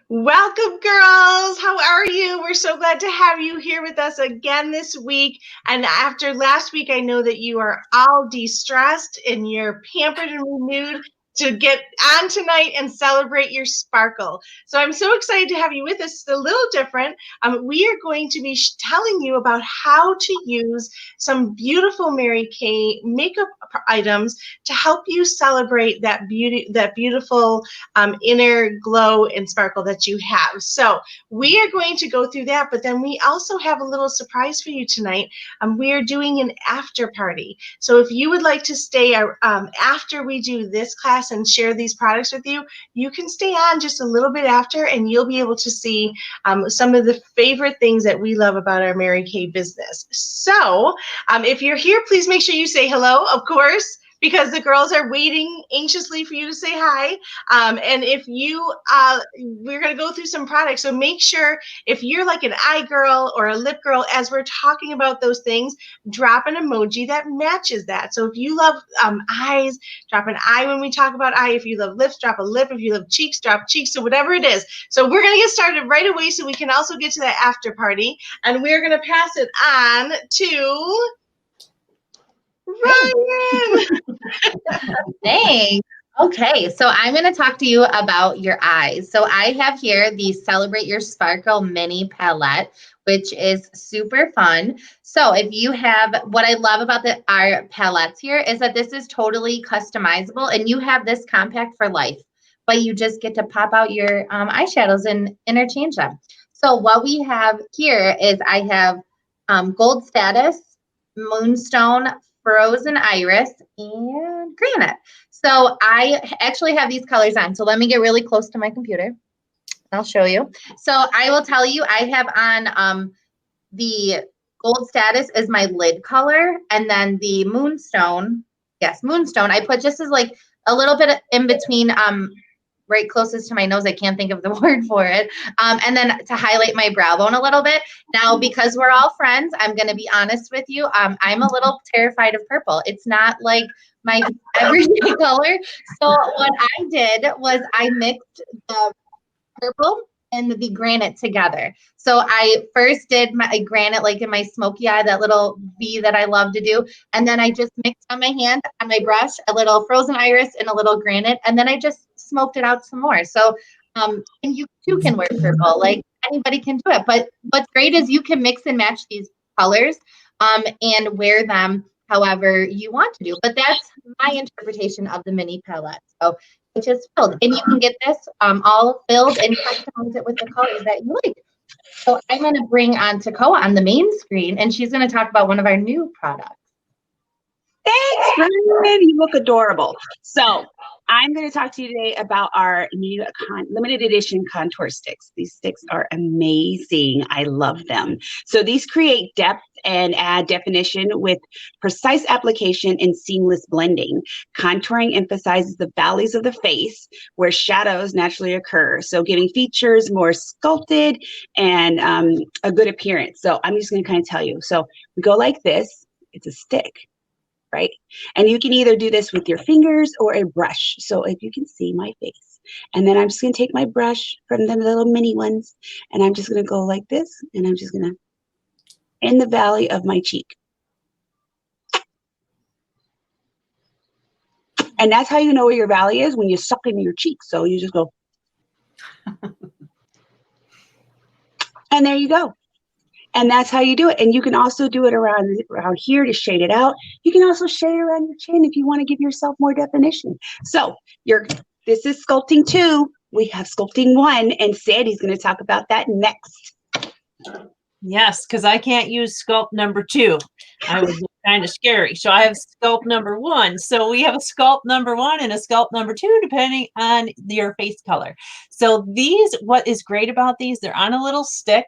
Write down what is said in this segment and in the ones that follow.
Welcome, girls. How are you? We're so glad to have you here with us again this week. And after last week, I know that you are all de-stressed and you're pampered and renewed to get on tonight and celebrate your sparkle. So I'm so excited to have you with us. It's a little different. We are going to be telling you about how to use some beautiful Mary Kay makeup items to help you celebrate that beauty, that beautiful inner glow and sparkle that you have. So we are going to go through that, but then we also have a little surprise for you tonight. We are doing an after party. So if you would like to stay after we do this class and share these products with you, you can stay on just a little bit after and you'll be able to see some of the favorite things that we love about our Mary Kay business. So if you're here, please make sure you say hello, of course, because the girls are waiting anxiously for you to say hi. And if you, we're going to go through some products. So make sure if you're like an eye girl or a lip girl, as we're talking about those things, drop an emoji that matches that. So if you love eyes, drop an eye when we talk about eye. If you love lips, drop a lip. If you love cheeks, drop cheeks. So whatever it is. So we're going to get started right away so we can also get to that after party. And we're going to pass it on to Ryan. Thanks. Okay, so I'm going to talk to you about your eyes. So I have here the Celebrate Your Sparkle mini palette, which is super fun. So if you have, what I love about our palettes here is that this is totally customizable and you have this compact for life, but you just get to pop out your eyeshadows and interchange them. So what we have here is I have Gold Status, Moonstone, Frozen Iris, and Granite. So I actually have these colors on. So let me get really close to my computer. I'll show you. So I will tell you, I have on the Gold Status is my lid color. And then the Moonstone, yes, Moonstone, I put just as like a little bit in between right closest to my nose. I can't think of the word for it. And then to highlight my brow bone a little bit. Now, because we're all friends, I'm going to be honest with you. I'm a little terrified of purple. It's not like my everyday color. So what I did was I mixed the purple and the granite together. So I first did my granite like in my smoky eye, that little V that I love to do. And then I just mixed on my hand, on my brush, a little frozen iris and a little granite. And then I just smoked it out some more. So, and you too can wear purple, like anybody can do it. But what's great is you can mix and match these colors and wear them however you want to do. But that's my interpretation of the mini palette. So it's just filled. And you can get this all filled and customize it with the colors that you like. So I'm going to bring on Takoa on the main screen, and she's going to talk about one of our new products. Thanks, Ryan. You look adorable. So I'm going to talk to you today about our new limited edition contour sticks. These sticks are amazing. I love them. So these create depth and add definition with precise application and seamless blending. Contouring emphasizes the valleys of the face where shadows naturally occur. So giving features more sculpted and a good appearance. So I'm just going to kind of tell you. So we go like this. It's a stick. Right? And you can either do this with your fingers or a brush. So if you can see my face, and then I'm just going to take my brush from the little mini ones, and I'm just going to go like this, and I'm just going to in the valley of my cheek. And that's how you know where your valley is, when you suck into your cheek. So you just go. And there you go. And that's how you do it. And you can also do it around here to shade it out. You can also shade around your chin if you want to give yourself more definition. So this is sculpting 2. We have sculpting 1, and Sandy's going to talk about that next. Yes, because I can't use sculpt number 2. I would be kind of scary. So I have sculpt number 1. So we have a sculpt number 1 and a sculpt number 2, depending on your face color. So what is great about these, they're on a little stick.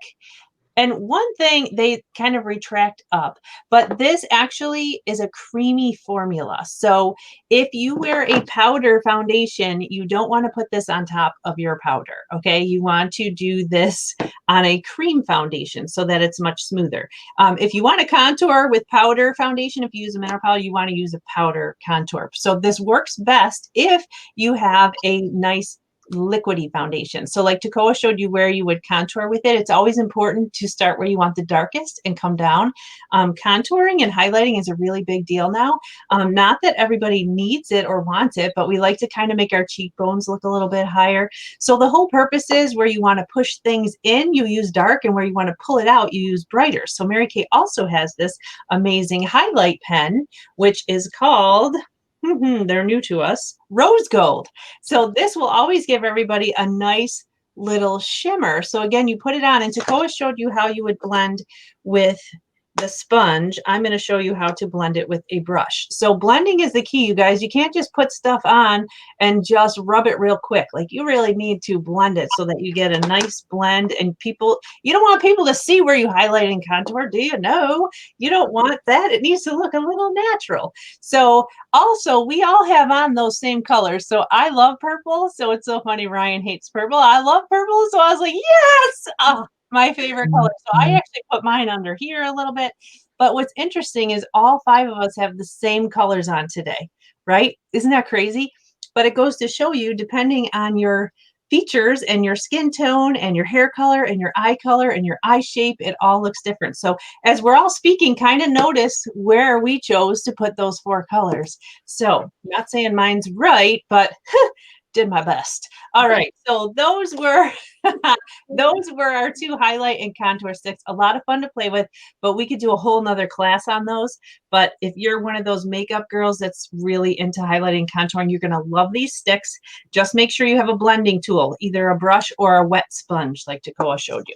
And one thing, they kind of retract up, but this actually is a creamy formula. So if you wear a powder foundation, you don't want to put this on top of your powder, okay? You want to do this on a cream foundation so that it's much smoother. If you want to contour with powder foundation, if you use a mineral powder, you want to use a powder contour. So this works best if you have a nice liquidy foundation. So like Takoa showed you where you would contour with it, it's always important to start where you want the darkest and come down. Contouring and highlighting is a really big deal now. Not that everybody needs it or wants it, but we like to kind of make our cheekbones look a little bit higher. So the whole purpose is where you want to push things in, you use dark, and where you want to pull it out, you use brighter. So Mary Kay also has this amazing highlight pen, which is called, they're new to us, Rose Gold. So this will always give everybody a nice little shimmer. So again, you put it on, and Takoa showed you how you would blend with the sponge. I'm going to show you how to blend it with a brush. So blending is the key, you guys. You can't just put stuff on and just rub it real quick. Like, you really need to blend it so that you get a nice blend. And people, you don't want people to see where you highlight and contour, do you? No, you don't want that. It needs to look a little natural. So also, we all have on those same colors. So I love purple. So it's so funny, Ryan hates purple. I love purple. So I was like, yes. Oh, my favorite color. So I actually put mine under here a little bit. But what's interesting is all 5 of us have the same colors on today, right? Isn't that crazy? But it goes to show you, depending on your features and your skin tone and your hair color and your eye color and your eye shape, it all looks different. So as we're all speaking, kind of notice where we chose to put those 4 colors. So I'm not saying mine's right, but did my best. All right, so those were our 2 highlight and contour sticks. A lot of fun to play with, but we could do a whole nother class on those. But if you're one of those makeup girls that's really into highlighting and contouring, you're gonna love these sticks. Just make sure you have a blending tool, either a brush or a wet sponge like Takoa showed you.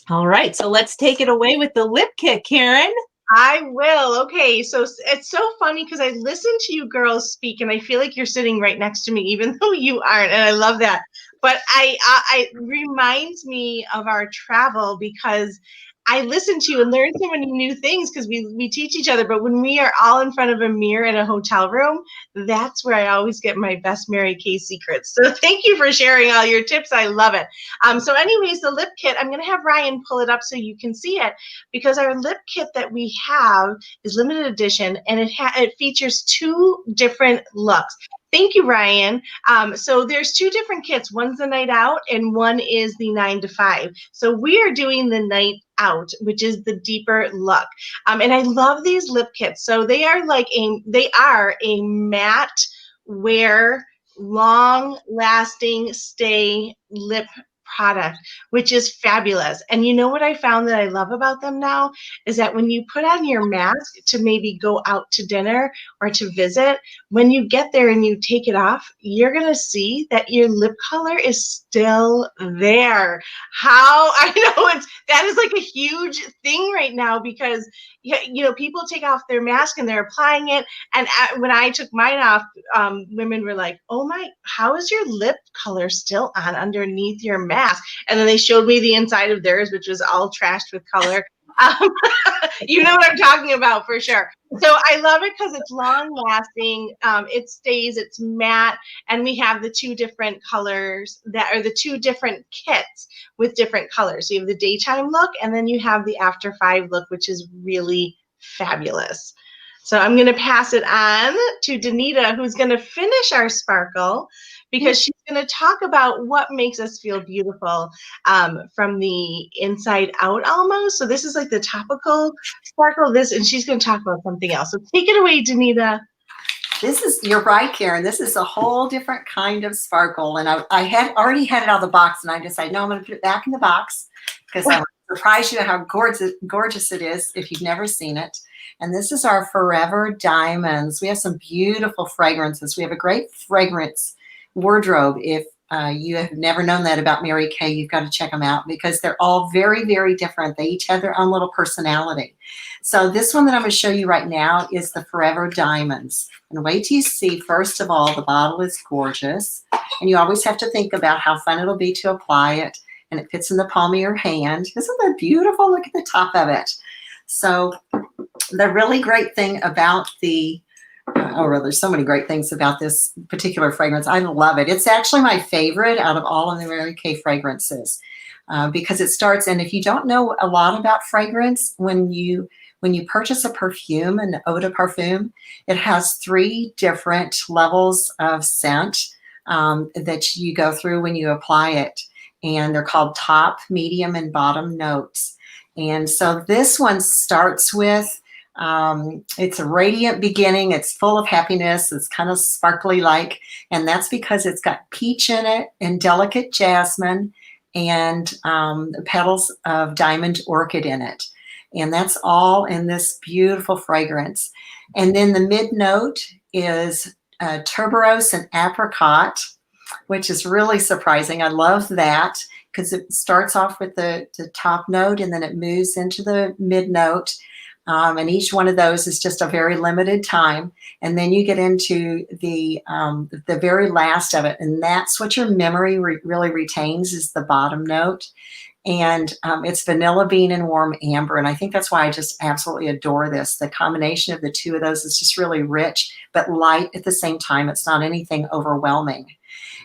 All right, so let's take it away with the lip kit, Karen. I will. Okay, so it's so funny because I listen to you girls speak, and I feel like you're sitting right next to me, even though you aren't, and I love that. But I reminds me of our travel because I listen to you and learn so many new things because we teach each other. But when we are all in front of a mirror in a hotel room, that's where I always get my best Mary Kay secrets. So thank you for sharing all your tips. I love it. So anyways, the lip kit, I'm going to have Ryan pull it up so you can see it, because our lip kit that we have is limited edition, and it features 2 different looks. Thank you, Ryan. So there's 2 different kits. One's the night out and one is the 9 to 5. So we are doing the night out, which is the deeper look. And I love these lip kits. So they are a matte wear, long lasting stay lip product, which is fabulous. And you know what I found that I love about them now is that when you put on your mask to maybe go out to dinner or to visit, when you get there and you take it off, you're going to see that your lip color is still there. How I know that is like a huge thing right now, because people take off their mask and they're applying it, and when I took mine off, women were like, "Oh my, how is your lip color still on underneath your mask?" And then they showed me the inside of theirs, which was all trashed with color. You know what I'm talking about for sure. So I love it because it's long lasting. It stays, it's matte, and we have the 2 different colors that are the 2 different kits with different colors. So you have the daytime look, and then you have the after 5 look, which is really fabulous. So I'm going to pass it on to Danita, who's going to finish our sparkle, because she's going to talk about what makes us feel beautiful from the inside out almost. So this is like the topical sparkle, and she's going to talk about something else. So take it away, Danita. You're right, Karen. This is a whole different kind of sparkle. And I had already had it out of the box, and I decided, no, I'm going to put it back in the box because I want to surprise you how gorgeous it is if you've never seen it. And this is our Forever Diamonds. We have some beautiful fragrances. We have a great fragrance wardrobe. If you have never known that about Mary Kay, you've got to check them out because they're all very, very different. They each have their own little personality. So this one that I'm going to show you right now is the Forever Diamonds. And wait till you see, first of all, the bottle is gorgeous. And you always have to think about how fun it'll be to apply it. And it fits in the palm of your hand. Isn't that beautiful? Look at the top of it. So the really great thing about there's so many great things about this particular fragrance. I love it. It's actually my favorite out of all of the Mary Kay fragrances because it starts, and if you don't know a lot about fragrance, when you purchase a perfume, an eau de parfum, it has 3 different levels of scent that you go through when you apply it. And they're called top, medium, and bottom notes. And so this one starts with, it's a radiant beginning. It's full of happiness. It's kind of sparkly like, and that's because it's got peach in it and delicate jasmine and petals of diamond orchid in it. And that's all in this beautiful fragrance. And then the mid note is tuberose and apricot, which is really surprising. I love that because it starts off with the top note and then it moves into the mid note. And each one of those is just a very limited time. And then you get into the very last of it. And that's what your memory really retains, is the bottom note. And it's vanilla bean and warm amber. And I think that's why I just absolutely adore this. The combination of the two of those is just really rich, but light at the same time. It's not anything overwhelming.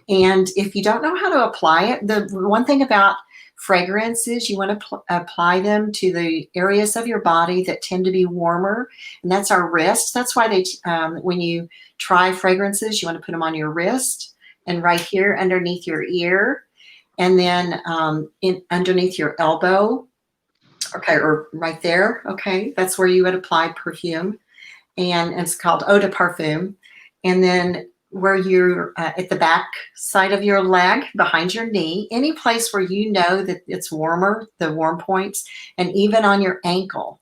And if you don't know how to apply it, the one thing about fragrance is you want to apply them to the areas of your body that tend to be warmer. And that's our wrist. That's why they, when you try fragrances, you want to put them on your wrist and right here underneath your ear. And then underneath your elbow, okay, or right there, okay, that's where you would apply perfume, and it's called eau de parfum. And then where you're at the back side of your leg, behind your knee, any place where you know that it's warmer, the warm points, and even on your ankle.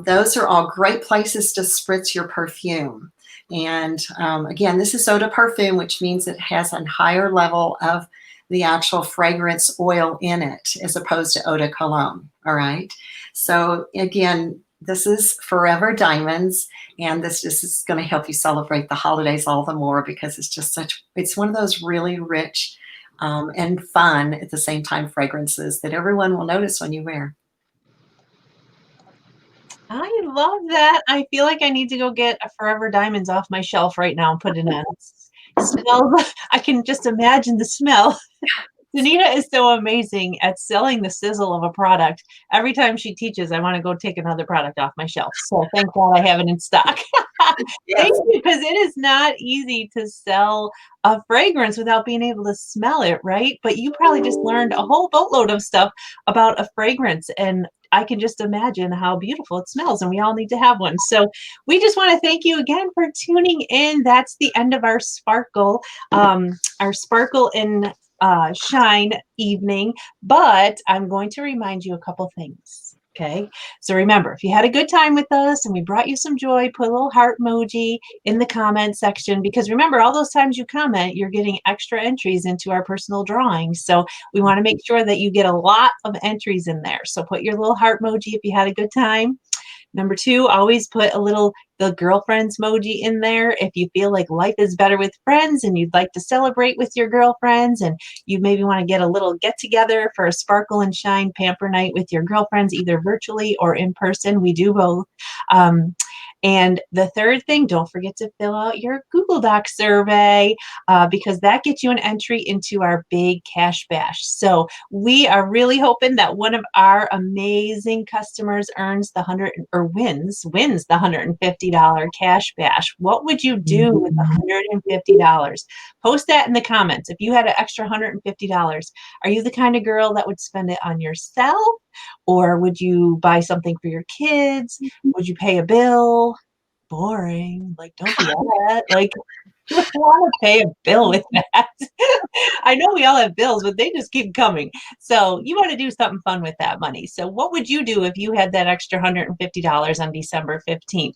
Those are all great places to spritz your perfume. And again, this is eau de parfum, which means it has a higher level of the actual fragrance oil in it as opposed to eau de cologne. All right. So again, this is Forever Diamonds, and this is going to help you celebrate the holidays all the more because it's just it's one of those really rich and fun at the same time fragrances that everyone will notice when you wear. I love that. I feel like I need to go get a Forever Diamonds off my shelf right now and put it in. Smells. I can just imagine the smell. Danita is so amazing at selling the sizzle of a product. Every time she teaches, I want to go take another product off my shelf. So thank God I have it in stock. Yes. Thank you, because it is not easy to sell a fragrance without being able to smell it, right? But you probably just learned a whole boatload of stuff about a fragrance, and I can just imagine how beautiful it smells, and we all need to have one. So we just want to thank you again for tuning in. That's the end of our sparkle in shine evening, but I'm going to remind you a couple things. Okay, so remember, if you had a good time with us and we brought you some joy, put a little heart emoji in the comment section, because remember, all those times you comment, you're getting extra entries into our personal drawings. So we want to make sure that you get a lot of entries in there. So put your little heart emoji if you had a good time. Number 2, always put the girlfriends emoji in there if you feel like life is better with friends and you'd like to celebrate with your girlfriends and you maybe want to get a little get together for a sparkle and shine pamper night with your girlfriends, either virtually or in person. We do both. And the third thing, don't forget to fill out your Google Doc survey because that gets you an entry into our big cash bash. So we are really hoping that one of our amazing customers wins the $150 cash bash. What would you do with $150? Post that in the comments. If you had an extra $150, are you the kind of girl that would spend it on yourself? Or would you buy something for your kids? Would you pay a bill? Boring. Like, don't do that. Like, you don't want to pay a bill with that. I know we all have bills, but they just keep coming. So you want to do something fun with that money. So what would you do if you had that extra $150 on December 15th?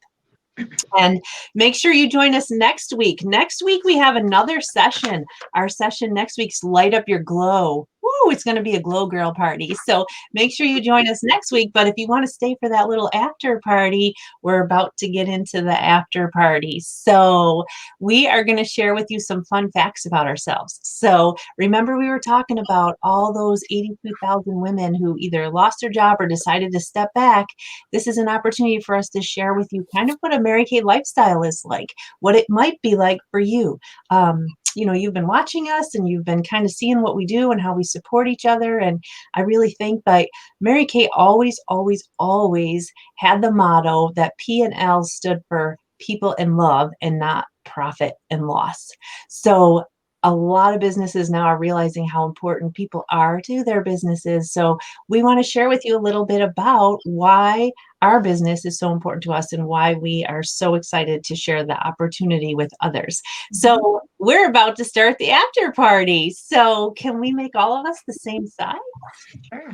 And make sure you join us next week. Next week, we have another session. Our session next week's Light Up Your Glow. Woo, it's going to be a glow girl party. So make sure you join us next week. But if you want to stay for that little after party, we're about to get into the after party. So we are going to share with you some fun facts about ourselves. So remember, we were talking about all those 82,000 women who either lost their job or decided to step back. This is an opportunity for us to share with you kind of what a Mary Kay lifestyle is like, what it might be like for you. You've been watching us and you've been kind of seeing what we do and how we support each other. And I really think that Mary Kay always, always, always had the motto that P&L stood for people and love and not profit and loss. So a lot of businesses now are realizing how important people are to their businesses. So we want to share with you a little bit about why our business is so important to us and why we are so excited to share the opportunity with others. So we're about to start the after party. So can we make all of us the same size? Sure.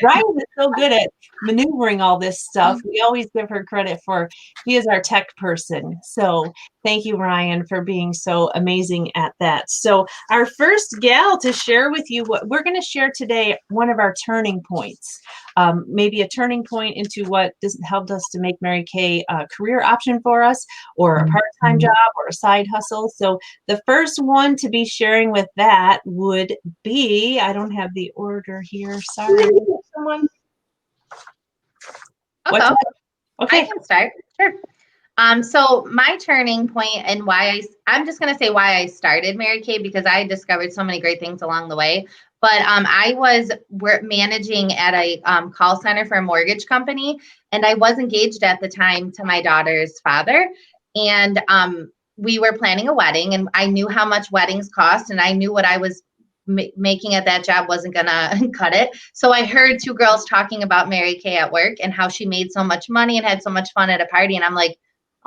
Ryan is so good at maneuvering all this stuff. We always give her credit for he is our tech person. So thank you, Ryan, for being so amazing at that. So our first gal to share with you what we're going to share today, one of our turning points, maybe a turning point into what helped us to make Mary Kay a career option for us, or a part-time job, or a side hustle. So the first one to be sharing with that would be, I don't have the order here, sorry. Someone? Okay. What's I okay. can start. Sure. So my turning point and why I'm just gonna say why I started Mary Kay, because I discovered so many great things along the way. But I was managing at a call center for a mortgage company, and I was engaged at the time to my daughter's father, and we were planning a wedding, and I knew how much weddings cost, and I knew what I was making at that job wasn't gonna cut it. So I heard two girls talking about Mary Kay at work and how she made so much money and had so much fun at a party, and I'm like,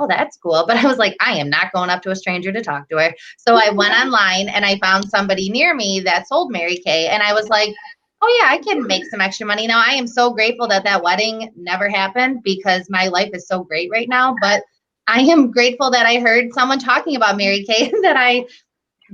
oh, that's cool. But I was like, I am not going up to a stranger to talk to her. So I went online and I found somebody near me that sold Mary Kay. And I was like, oh, yeah, I can make some extra money. Now, I am so grateful that that wedding never happened, because my life is so great right now. But I am grateful that I heard someone talking about Mary Kay, that I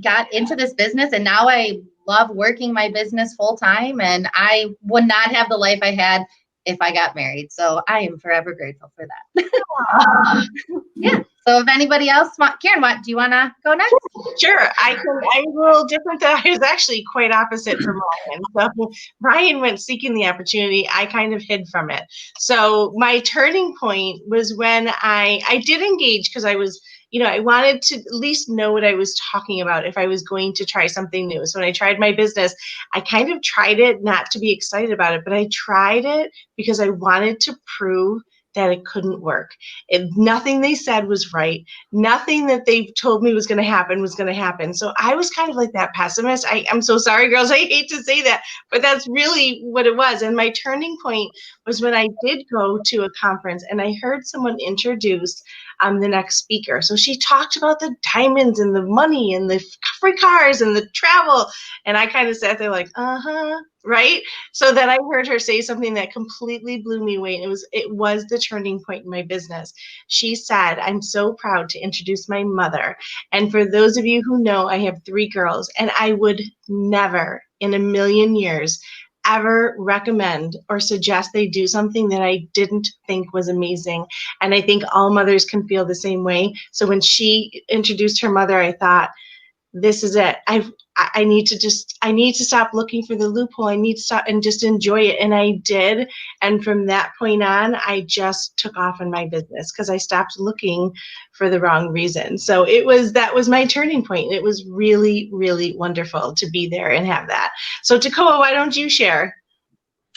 got into this business, and now I love working my business full time. And I would not have the life I had if I got married. So I am forever grateful for that. Yeah. So if anybody else Karen, do you want to go next? Sure, I can. I'm a little different. I was actually quite opposite from Ryan. So Ryan went seeking the opportunity. I kind of hid from it. So my turning point was when I did engage, because I was, I wanted to at least know what I was talking about if I was going to try something new. So when I tried my business, I kind of tried it not to be excited about it, but I tried it because I wanted to prove that it couldn't work. Nothing they said was right. Nothing that they told me was going to happen was going to happen. So I was kind of like that pessimist. I'm so sorry, girls. I hate to say that, but that's really what it was. And my turning point was when I did go to a conference and I heard someone introduce the next speaker. So she talked about the diamonds and the money and the free cars and the travel. And I kind of sat there like, right? So then I heard her say something that completely blew me away. And it was the turning point in my business. She said, I'm so proud to introduce my mother. And for those of you who know, I have 3 girls, and I would never in a million years ever recommend or suggest they do something that I didn't think was amazing. And I think all mothers can feel the same way. So when she introduced her mother, I thought, this is it. I need to stop looking for the loophole. I need to stop and just enjoy it. And I did. And from that point on, I just took off in my business because I stopped looking for the wrong reason. So that was my turning point. It was really, really wonderful to be there and have that. So Takoa, why don't you share?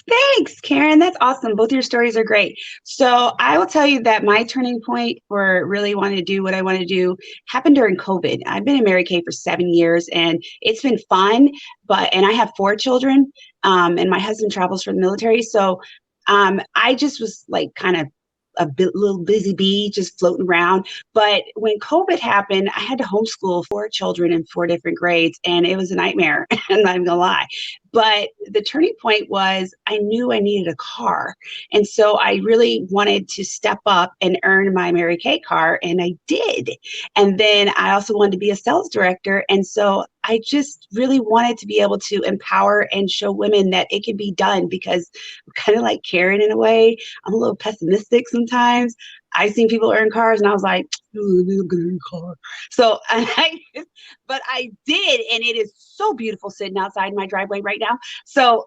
Thanks, Karen. That's awesome. Both your stories are great. So I will tell you that my turning point for really wanting to do what I want to do happened during COVID. I've been in Mary Kay for 7 years, and it's been fun. And I have 4 children, and my husband travels for the military. So I just was like kind of little busy bee just floating around. But when COVID happened, I had to homeschool 4 children in 4 different grades, and it was a nightmare. I'm not even gonna lie. But the turning point was I knew I needed a car. And so I really wanted to step up and earn my Mary Kay car, and I did. And then I also wanted to be a sales director. And so I just really wanted to be able to empower and show women that it can be done, because I'm kind of like Karen in a way. I'm a little pessimistic sometimes. I've seen people earn cars, and I was like, oh, I'm gonna earn a car. So but I did, and it is so beautiful sitting outside my driveway right now. So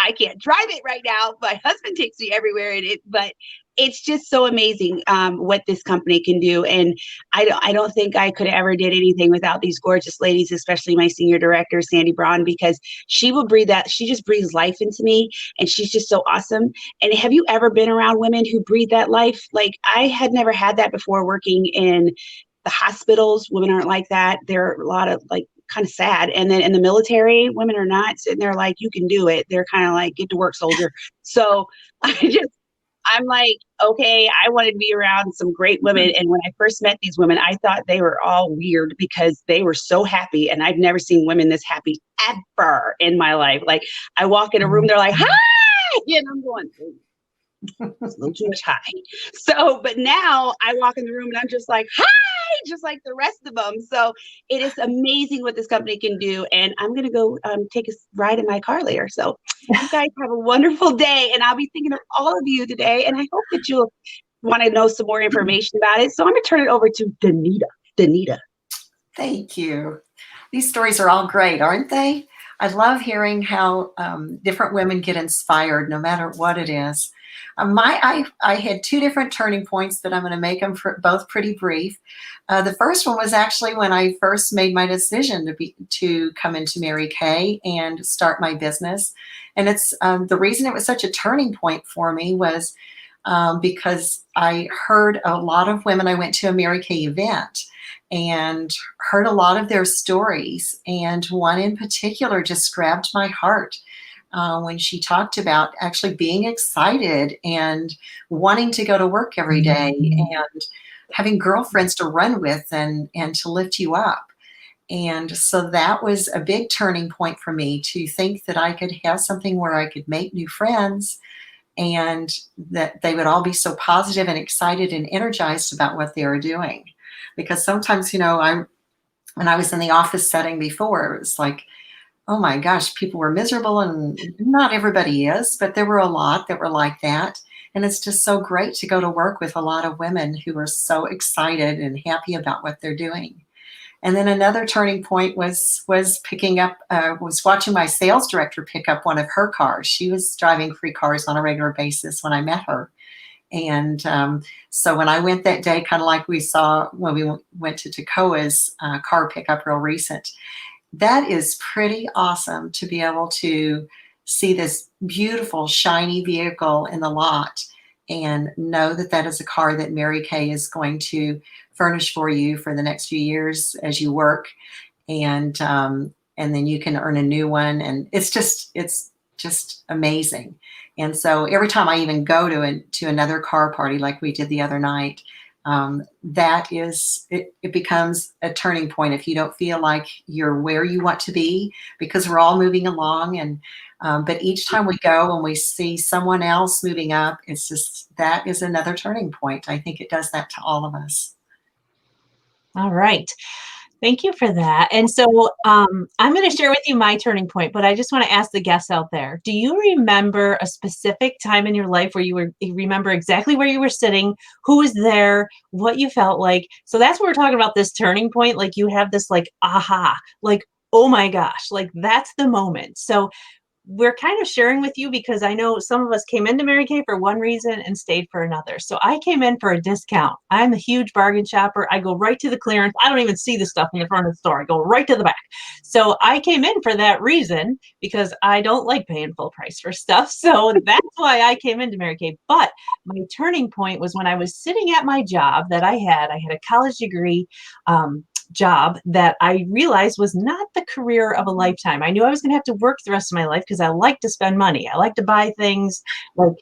I can't drive it right now. My husband takes me everywhere in it, but it's just so amazing what this company can do. And I don't think I could ever did anything without these gorgeous ladies, especially my senior director, Sandy Braun, because she will breathe that. She just breathes life into me, and she's just so awesome. And have you ever been around women who breathe that life? Like, I had never had that before working in the hospitals. Women aren't like that. There are a lot of like kind of sad. And then in the military, women are not sitting there like, you can do it. They're kind of like, get to work, soldier. So I'm like, okay, I wanted to be around some great women. And when I first met these women, I thought they were all weird because they were so happy. And I've never seen women this happy ever in my life. Like I walk in a room, they're like, hi. And I'm going, it's a little too much high. So, but now I walk in the room and I'm just like, hi, just like the rest of them. So it is amazing what this company can do. And I'm going to go take a ride in my car later. So you guys have a wonderful day. And I'll be thinking of all of you today. And I hope that you'll want to know some more information about it. So I'm going to turn it over to Danita. Danita. Thank you. These stories are all great, aren't they? I love hearing how different women get inspired no matter what it is. I had two different turning points, but I'm going to make them both pretty brief. The first one was actually when I first made my decision to come into Mary Kay and start my business. And it's the reason it was such a turning point for me was because I heard a lot of women. I went to a Mary Kay event and heard a lot of their stories. And one in particular just grabbed my heart when she talked about actually being excited and wanting to go to work every day and having girlfriends to run with and to lift you up. And so that was a big turning point for me to think that I could have something where I could make new friends and that they would all be so positive and excited and energized about what they were doing. Because sometimes, when I was in the office setting before, it was like, oh my gosh, people were miserable, and not everybody is, but there were a lot that were like that. And it's just so great to go to work with a lot of women who are so excited and happy about what they're doing. And then another turning point was watching my sales director pick up one of her cars. She was driving free cars on a regular basis when I met her. And so when I went that day, kind of like we saw when we went to Tacoa's car pickup real recent, that is pretty awesome to be able to see this beautiful, shiny vehicle in the lot and know that that is a car that Mary Kay is going to furnish for you for the next few years as you work. And then you can earn a new one. And it's just amazing. And so every time I even go to another car party like we did the other night, it becomes a turning point if you don't feel like you're where you want to be, because we're all moving along. And but each time we go and we see someone else moving up, that is another turning point. I think it does that to all of us. All right. Thank you for that. And so I'm going to share with you my turning point, but I just want to ask the guests out there, do you remember a specific time in your life where you remember exactly where you were sitting, who was there, what you felt like? So that's what we're talking about, this turning point. Like you have this like, aha, like, oh my gosh, like that's the moment. So we're kind of sharing with you because I know some of us came into Mary Kay for one reason and stayed for another. So I came in for a discount. I'm a huge bargain shopper. I go right to the clearance. I don't even see the stuff in the front of the store. I go right to the back. So I came in for that reason because I don't like paying full price for stuff. So that's why I came into Mary Kay. But my turning point was when I was sitting at my job that I had a college degree, job that I realized was not the career of a lifetime. I knew I was going to have to work the rest of my life because I like to spend money. I like to buy things like,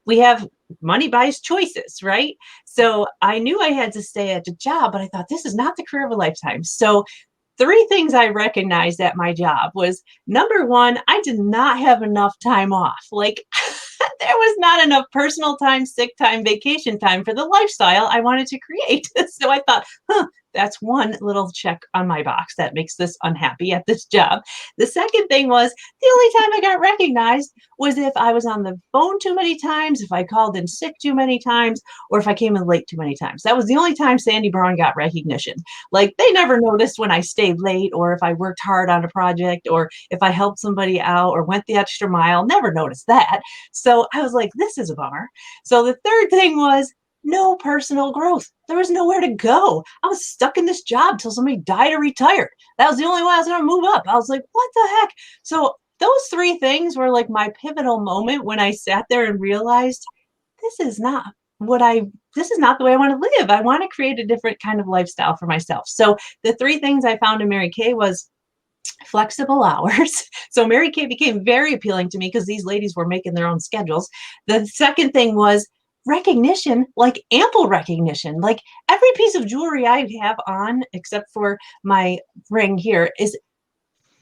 we have money buys choices, right? So I knew I had to stay at the job, but I thought this is not the career of a lifetime. So 3 things I recognized at my job was, number one, I did not have enough time off. Like there was not enough personal time, sick time, vacation time for the lifestyle I wanted to create. So I thought, that's one little check on my box that makes this unhappy at this job. The second thing was, the only time I got recognized was if I was on the phone too many times, if I called in sick too many times, or if I came in late too many times. That was the only time Sandy Braun got recognition. Like they never noticed when I stayed late, or if I worked hard on a project, or if I helped somebody out or went the extra mile, never noticed that. So I was like, this is a bummer. So the third thing was, no personal growth. There was nowhere to go. I was stuck in this job till somebody died or retired. That was the only way I was going to move up. I was like, what the heck? So those 3 things were like my pivotal moment when I sat there and realized this is not this is not the way I want to live. I want to create a different kind of lifestyle for myself. So the 3 things I found in Mary Kay was flexible hours. So Mary Kay became very appealing to me because these ladies were making their own schedules. The second thing was recognition, like ample recognition. Like every piece of jewelry I have on, except for my ring here, is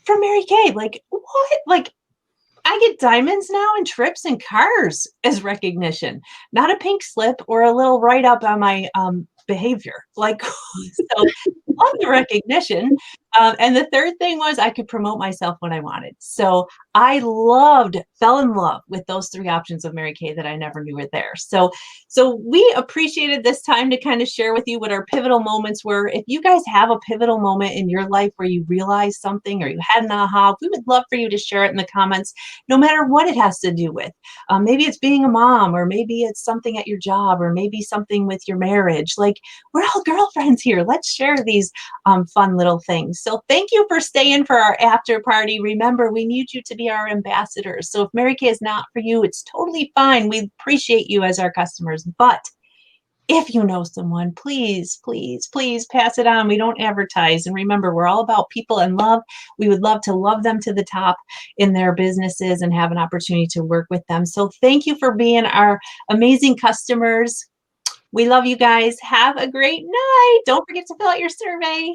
from Mary Kay. Like what? Like I get diamonds now and trips and cars as recognition, not a pink slip or a little write up on my behavior. Like, so love the recognition. And the third thing was I could promote myself when I wanted. So I fell in love with those 3 options of Mary Kay that I never knew were there. So we appreciated this time to kind of share with you what our pivotal moments were. If you guys have a pivotal moment in your life where you realized something or you had an aha, we would love for you to share it in the comments, no matter what it has to do with. Maybe it's being a mom, or maybe it's something at your job, or maybe something with your marriage. Like, we're all girlfriends here. Let's share these fun little things. So thank you for staying for our after party. Remember, we need you to be our ambassadors. So if Mary Kay is not for you, it's totally fine. We appreciate you as our customers. But if you know someone, please, please, please pass it on. We don't advertise. And remember, we're all about people and love. We would love to love them to the top in their businesses and have an opportunity to work with them. So thank you for being our amazing customers. We love you guys. Have a great night. Don't forget to fill out your survey.